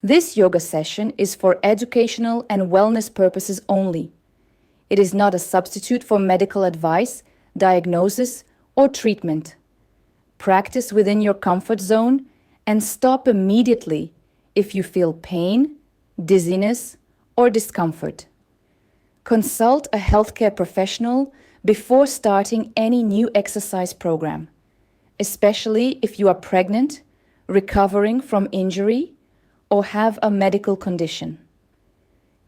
This yoga session is for educational and wellness purposes only. It is not a substitute for medical advice, diagnosis, or treatment. Practice within your comfort zone and stop immediately if you feel pain, dizziness, or discomfort. Consult a healthcare professional before starting any new exercise program, especially if you are pregnant, recovering from injury, or have a medical condition.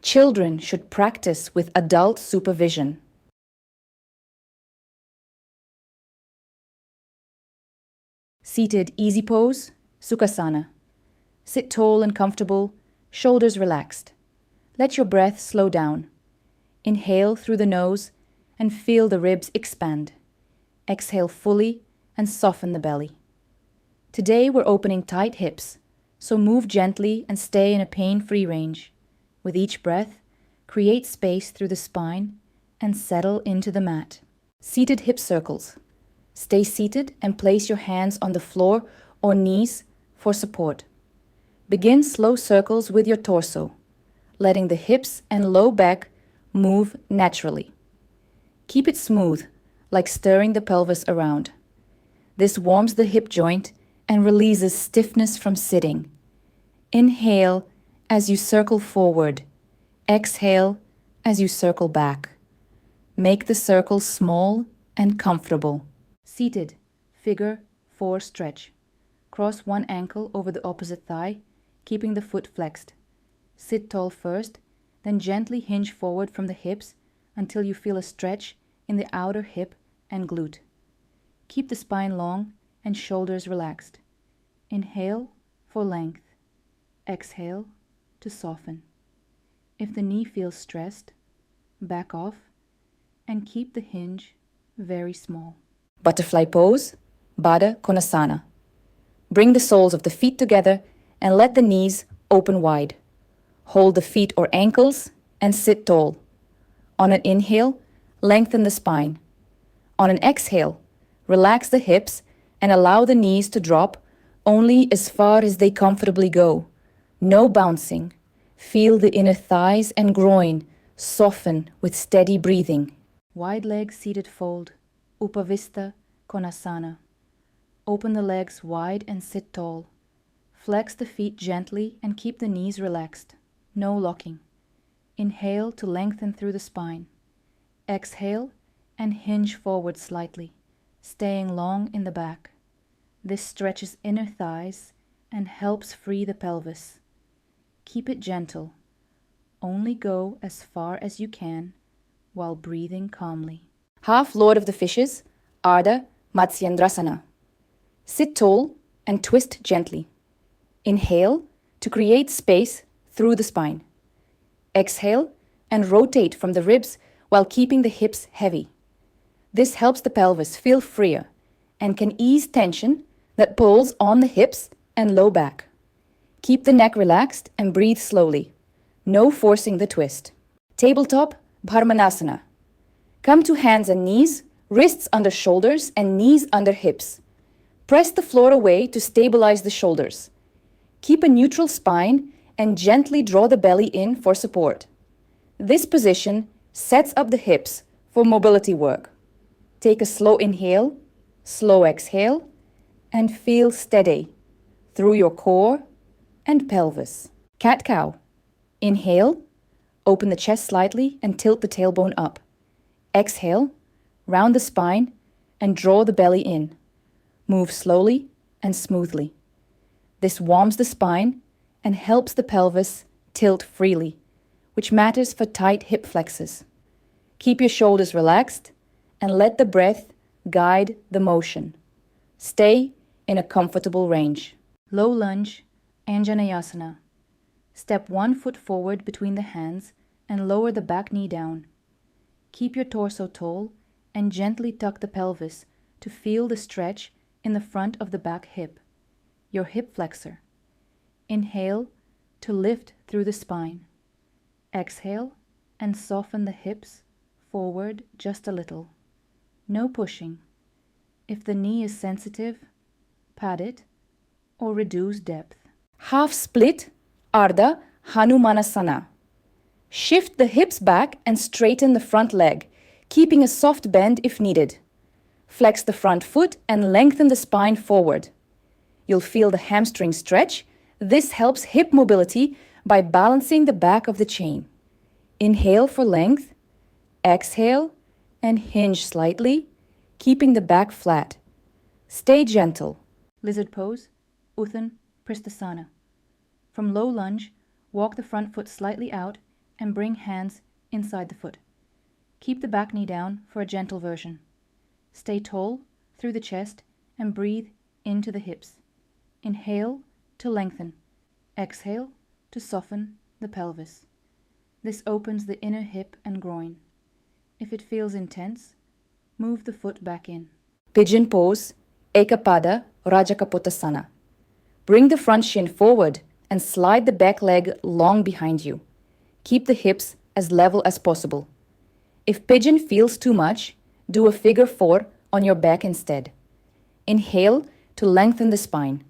Children should practice with adult supervision. Seated easy pose, Sukhasana. Sit tall and comfortable, shoulders relaxed. Let your breath slow down. Inhale through the nose and feel the ribs expand. Exhale fully and soften the belly. Today we're opening tight hips, so move gently and stay in a pain-free range. With each breath, create space through the spine and settle into the mat. Seated hip circles. Stay seated and place your hands on the floor or knees for support. Begin slow circles with your torso, letting the hips and low back move naturally. Keep it smooth, like stirring the pelvis around. This warms the hip joint and releases stiffness from sitting. Inhale as you circle forward. Exhale as you circle back. Make the circle small and comfortable. Seated, figure 4 stretch. Cross one ankle over the opposite thigh, keeping the foot flexed. Sit tall first, then gently hinge forward from the hips until you feel a stretch in the outer hip and glute. Keep the spine long and shoulders relaxed. Inhale for length. Exhale to soften. If the knee feels stressed, back off and keep the hinge very small. Butterfly pose, Baddha Konasana. Bring the soles of the feet together and let the knees open wide. Hold the feet or ankles and sit tall. On an inhale, lengthen the spine. On an exhale, relax the hips and allow the knees to drop only as far as they comfortably go. No bouncing. Feel the inner thighs and groin soften with steady breathing. Wide leg seated fold, Upavista Konasana. Open the legs wide and sit tall. Flex the feet gently and keep the knees relaxed. No locking. Inhale to lengthen through the spine. Exhale and hinge forward slightly, staying long in the back. This stretches inner thighs and helps free the pelvis. Keep it gentle. Only go as far as you can while breathing calmly. Half Lord of the Fishes, Ardha Matsyendrasana. Sit tall and twist gently. Inhale to create space through the spine. Exhale and rotate from the ribs while keeping the hips heavy. This helps the pelvis feel freer and can ease tension that pulls on the hips and low back. Keep the neck relaxed and breathe slowly. No forcing the twist. Tabletop Bharmanasana. Come to hands and knees, wrists under shoulders and knees under hips. Press the floor away to stabilize the shoulders. Keep a neutral spine and gently draw the belly in for support. This position sets up the hips for mobility work. Take a slow inhale, slow exhale, and feel steady through your core and pelvis. Cat-cow. Inhale, open the chest slightly and tilt the tailbone up. Exhale, round the spine and draw the belly in. Move slowly and smoothly. This warms the spine and helps the pelvis tilt freely, which matters for tight hip flexors. Keep your shoulders relaxed and let the breath guide the motion. Stay in a comfortable range. Low lunge, Anjaneyasana. Step one foot forward between the hands and lower the back knee down. Keep your torso tall and gently tuck the pelvis to feel the stretch in the front of the back hip, your hip flexor. Inhale to lift through the spine. Exhale and soften the hips forward just a little. No pushing. If the knee is sensitive, pad it or reduce depth. Half split Ardha Hanumanasana. Shift the hips back and straighten the front leg, keeping a soft bend if needed. Flex the front foot and lengthen the spine forward. You'll feel the hamstring stretch. This helps hip mobility by balancing the back of the chain. Inhale for length, exhale, and hinge slightly, keeping the back flat. Stay gentle. Lizard pose, Uttan Pristhasana. From low lunge, walk the front foot slightly out and bring hands inside the foot. Keep the back knee down for a gentle version. Stay tall through the chest and breathe into the hips. Inhale to lengthen. Exhale to soften the pelvis. This opens the inner hip and groin. If it feels intense, move the foot back in. Pigeon pose, Ekapada Rajakapotasana. Bring the front shin forward and slide the back leg long behind you. Keep the hips as level as possible. If pigeon feels too much, do a figure 4 on your back instead. Inhale to lengthen the spine.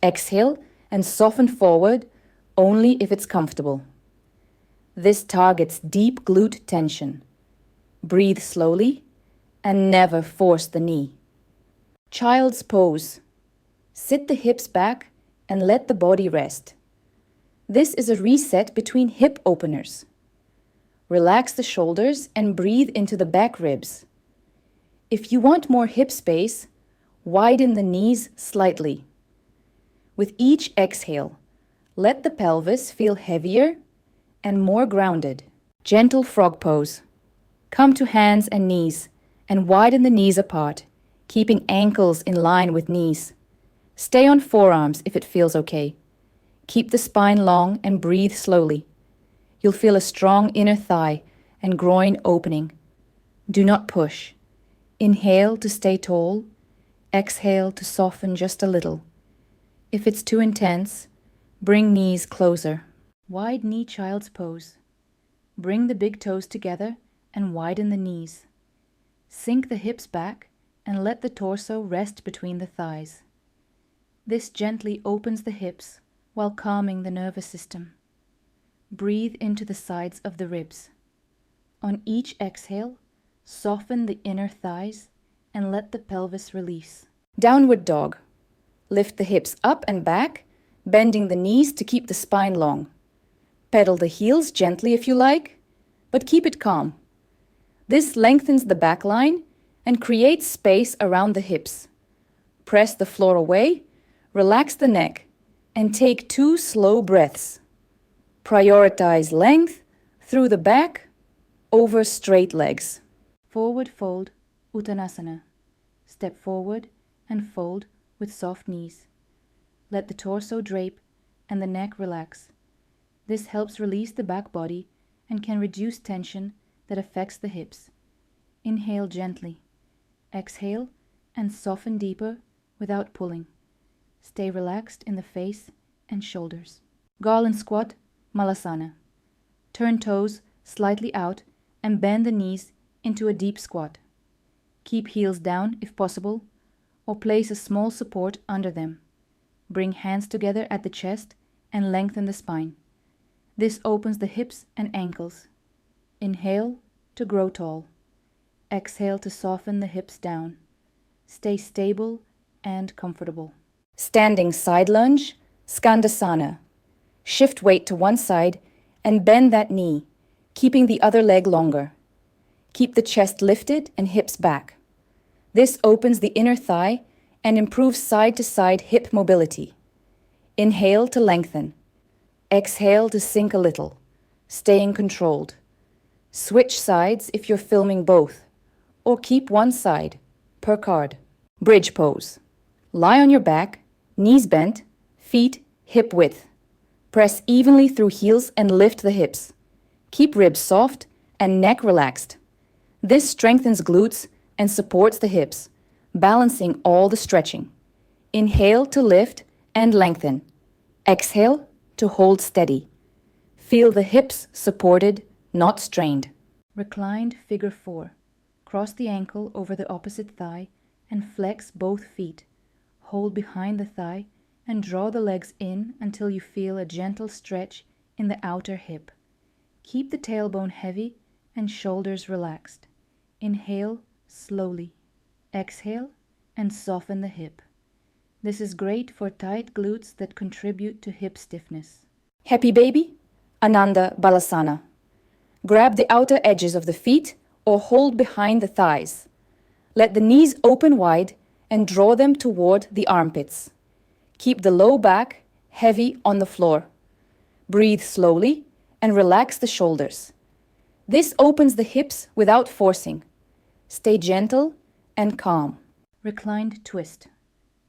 Exhale and soften forward only if it's comfortable. This targets deep glute tension. Breathe slowly and never force the knee. Child's pose. Sit the hips back and let the body rest. This is a reset between hip openers. Relax the shoulders and breathe into the back ribs. If you want more hip space, widen the knees slightly. With each exhale, let the pelvis feel heavier and more grounded. Gentle frog pose. Come to hands and knees and widen the knees apart, keeping ankles in line with knees. Stay on forearms if it feels okay. Keep the spine long and breathe slowly. You'll feel a strong inner thigh and groin opening. Do not push. Inhale to stay tall. Exhale to soften just a little. If it's too intense, bring knees closer. Wide knee child's pose. Bring the big toes together and widen the knees. Sink the hips back and let the torso rest between the thighs. This gently opens the hips while calming the nervous system. Breathe into the sides of the ribs. On each exhale, soften the inner thighs and let the pelvis release. Downward dog. Lift the hips up and back, bending the knees to keep the spine long. Pedal the heels gently if you like, but keep it calm. This lengthens the back line and creates space around the hips. Press the floor away, relax the neck, and take 2 slow breaths. Prioritize length through the back over straight legs. Forward fold, Uttanasana. Step forward and fold with soft knees. Let the torso drape and the neck relax. This helps release the back body and can reduce tension that affects the hips. Inhale gently. Exhale and soften deeper without pulling. Stay relaxed in the face and shoulders. Garland squat, Malasana. Turn toes slightly out and bend the knees into a deep squat. Keep heels down if possible, or place a small support under them. Bring hands together at the chest and lengthen the spine. This opens the hips and ankles. Inhale to grow tall. Exhale to soften the hips down. Stay stable and comfortable. Standing side lunge, Skandasana. Shift weight to one side and bend that knee, keeping the other leg longer. Keep the chest lifted and hips back. This opens the inner thigh and improves side-to-side hip mobility. Inhale to lengthen. Exhale to sink a little, staying controlled. Switch sides if you're filming both, or keep one side, per card. Bridge pose. Lie on your back, knees bent, feet hip width. Press evenly through heels and lift the hips. Keep ribs soft and neck relaxed. This strengthens glutes and supports the hips, balancing all the stretching. Inhale to lift and lengthen. Exhale to hold steady. Feel the hips supported, not strained. Reclined figure 4. Cross the ankle over the opposite thigh and flex both feet. Hold behind the thigh and draw the legs in until you feel a gentle stretch in the outer hip. Keep the tailbone heavy and shoulders relaxed. Inhale slowly. Exhale and soften the hip. This is great for tight glutes that contribute to hip stiffness. Happy baby, Ananda Balasana. Grab the outer edges of the feet or hold behind the thighs. Let the knees open wide and draw them toward the armpits. Keep the low back heavy on the floor. Breathe slowly and relax the shoulders. This opens the hips without forcing. Stay gentle and calm. Reclined twist.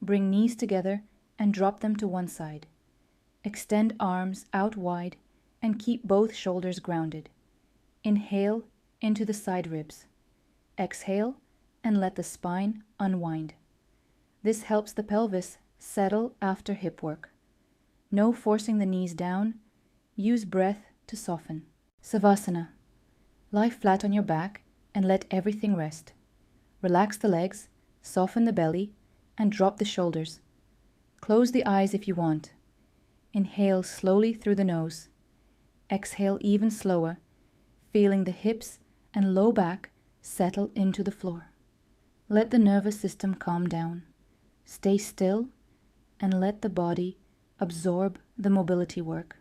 Bring knees together and drop them to one side. Extend arms out wide and keep both shoulders grounded. Inhale into the side ribs. Exhale and let the spine unwind. This helps the pelvis settle after hip work. No forcing the knees down. Use breath to soften. Savasana. Lie flat on your back and let everything rest. Relax the legs, soften the belly, and drop the shoulders. Close the eyes if you want. Inhale slowly through the nose. Exhale even slower, feeling the hips and low back settle into the floor. Let the nervous system calm down. Stay still and let the body absorb the mobility work.